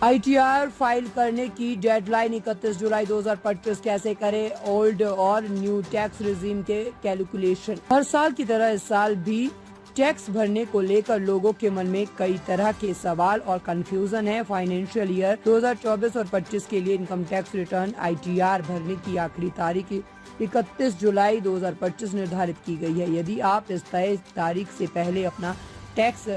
ITR file करने की deadline 31 जुलाई 2025 कैसे करें ओल्ड और न्यू टैक्स रिजीम के कैलकुलेशन। हर साल की तरह इस साल भी टैक्स भरने को लेकर लोगों के मन में कई तरह के सवाल और कंफ्यूजन है। फाइनेंशियल ईयर 2024 और 25 के लिए इनकम टैक्स रिटर्न ITR भरने की आखिरी तारीख 31 जुलाई 2025 निर्धारित की गई है। यदि आप इस तय तारीख से पहले अपना टैक्स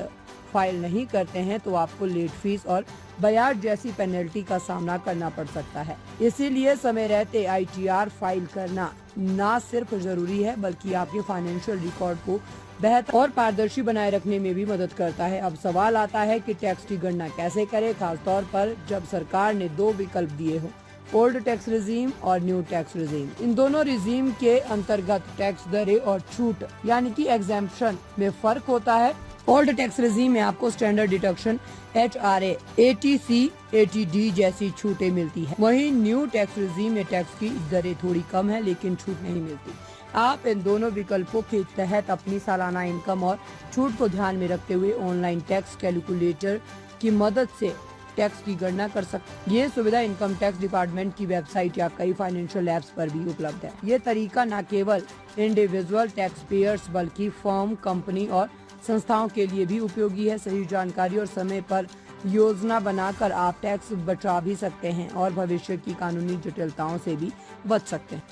फाइल नहीं करते हैं तो आपको लेट फीस और ब्याज जैसी पेनल्टी का सामना करना पड़ सकता है। इसीलिए समय रहते ITR फाइल करना ना सिर्फ जरूरी है बल्कि आपके फाइनेंशियल रिकॉर्ड को बेहतर और पारदर्शी बनाए रखने में भी मदद करता है। अब सवाल आता है कि टैक्स की गणना कैसे करें, खासतौर पर जब सरकार ने 2 विकल्प दिए हो, ओल्ड टैक्स रिजीम और न्यू टैक्स रिजीम। इन दोनों रिजीम के अंतर्गत टैक्स दरें और छूट यानी कि एग्जेम्पशन में फर्क होता है। ओल्ड टैक्स रिजीम में आपको standard deduction HRA, ATC, ATD जैसी छूटें मिलती है। वहीं न्यू टैक्स रिजीम में टैक्स की दरें थोड़ी कम है लेकिन छूट नहीं मिलती। आप इन दोनों विकल्पों के तहत अपनी सालाना इनकम और छूट को ध्यान में रखते हुए ऑनलाइन टैक्स कैलकुलेटर की मदद से टैक्स की गणना कर सकते। ये सुविधा इनकम टैक्स डिपार्टमेंट की वेबसाइट या कई फाइनेंशियल ऐप्स पर भी उपलब्ध है। ये तरीका न केवल इंडिविजुअल टैक्स पेयर्स बल्कि फर्म, कंपनी और संस्थाओं के लिए भी उपयोगी है। सही जानकारी और समय पर योजना बनाकर आप टैक्स बचा भी सकते हैं और भविष्य की कानूनी जटिलताओं से भी बच सकते हैं।